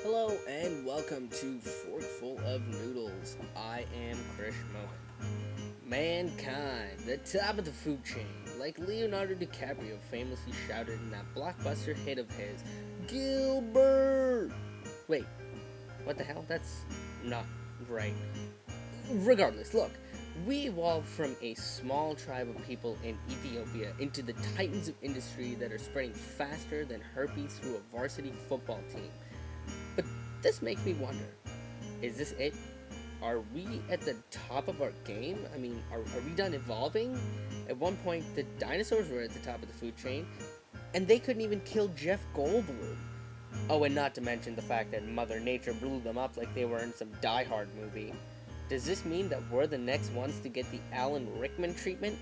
Hello and welcome to Forkful of Noodles. I am Krish Mohan. Mankind, the top of the food chain, like Leonardo DiCaprio famously shouted in that blockbuster hit of his, Gilbert! Wait, what the hell? That's not right. Regardless, look, we evolved from a small tribe of people in Ethiopia into the titans of industry that are spreading faster than herpes through a varsity football team. But this makes me wonder, is this it? Are we at the top of our game? I mean, are we done evolving? At one point, the dinosaurs were at the top of the food chain, and they couldn't even kill Jeff Goldblum. Oh, and not to mention the fact that Mother Nature blew them up like they were in some Die Hard movie. Does this mean that we're the next ones to get the Alan Rickman treatment?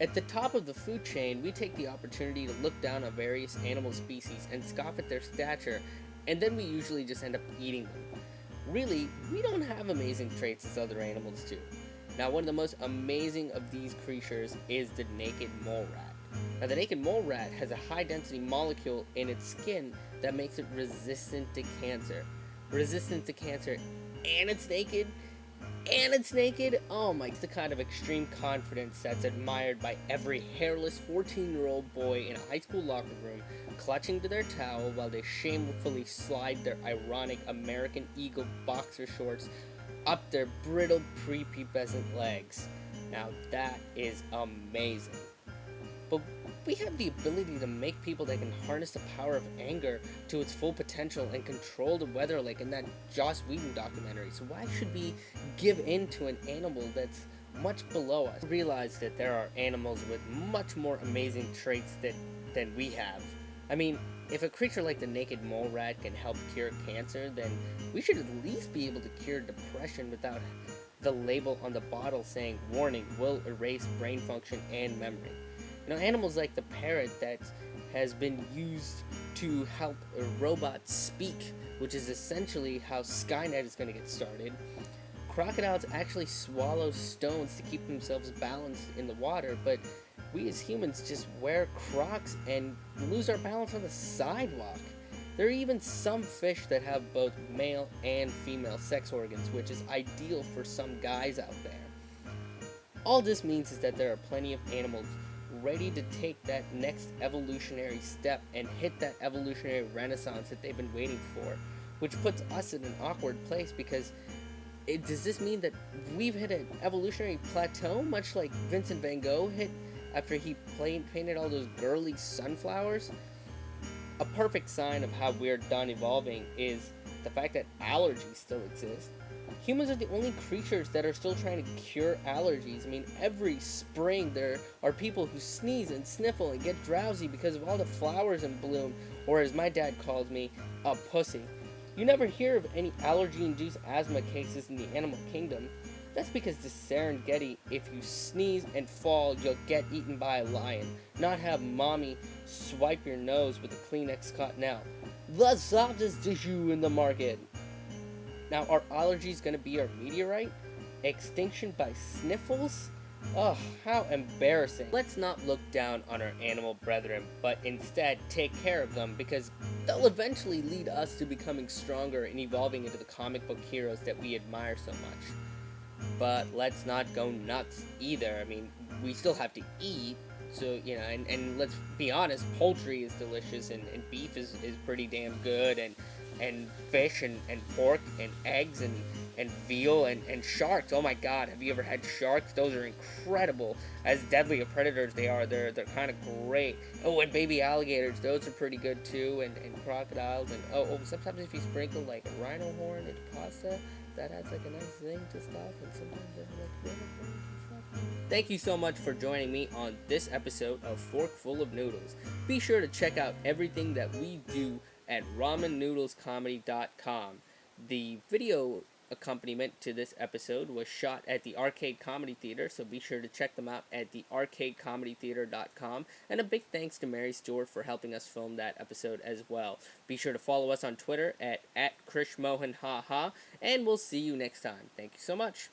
At the top of the food chain, we take the opportunity to look down on various animal species and scoff at their stature, and then we usually just end up eating them. Really, we don't have amazing traits as other animals do. Now, one of the most amazing of these creatures is the naked mole rat. Now, the naked mole rat has a high density molecule in its skin that makes it resistant to cancer. Resistant to cancer, and it's naked? Oh my, it's the kind of extreme confidence that's admired by every hairless 14-year-old boy in a high school locker room, clutching to their towel while they shamefully slide their ironic American Eagle boxer shorts up their brittle prepubescent legs. Now that is amazing. But we have the ability to make people that can harness the power of anger to its full potential and control the weather like in that Joss Whedon documentary. So why should we give in to an animal that's much below us? Realize that there are animals with much more amazing traits than we have. I mean, if a creature like the naked mole rat can help cure cancer, then we should at least be able to cure depression without the label on the bottle saying, "Warning, will erase brain function and memory." You know, animals like the parrot that has been used to help robots speak, which is essentially how Skynet is going to get started. Crocodiles actually swallow stones to keep themselves balanced in the water, but we as humans just wear Crocs and lose our balance on the sidewalk. There are even some fish that have both male and female sex organs, which is ideal for some guys out there. All this means is that there are plenty of animals ready to take that next evolutionary step and hit that evolutionary renaissance that they've been waiting for, which puts us in an awkward place because does this mean that we've hit an evolutionary plateau, much like Vincent van Gogh hit after he painted all those girly sunflowers? A perfect sign of how we're done evolving is the fact that allergies still exist. Humans are the only creatures that are still trying to cure allergies. I mean, every spring there are people who sneeze and sniffle and get drowsy because of all the flowers in bloom, or as my dad calls me, a pussy. You never hear of any allergy-induced asthma cases in the animal kingdom. That's because the Serengeti, if you sneeze and fall, you'll get eaten by a lion, not have mommy swipe your nose with a Kleenex Cottonelle. The softest tissue in the market. Now, are allergies going to be our meteorite? Extinction by sniffles? Ugh, how embarrassing. Let's not look down on our animal brethren, but instead take care of them because they'll eventually lead us to becoming stronger and evolving into the comic book heroes that we admire so much. But let's not go nuts either. I mean, we still have to eat. So, you know, and let's be honest, poultry is delicious and beef is pretty damn good and fish and pork and eggs and veal and sharks. Oh my god, have you ever had sharks? Those are incredible. As deadly a predators they are, they're kind of great. Oh, and baby alligators, those are pretty good too, and crocodiles, and sometimes if you sprinkle like a rhino horn into pasta, that adds like a nice zing to stuff, and sometimes they have like river bones and stuff. Thank you so much for joining me on this episode of Forkful of Noodles. Be sure to check out everything that we do at ramennoodlescomedy.com. The video accompaniment to this episode was shot at the Arcade Comedy Theater, so be sure to check them out at thearcadecomedytheater.com. And a big thanks to Mary Stewart for helping us film that episode as well. Be sure to follow us on Twitter at KrishMohanHaha, and we'll see you next time. Thank you so much.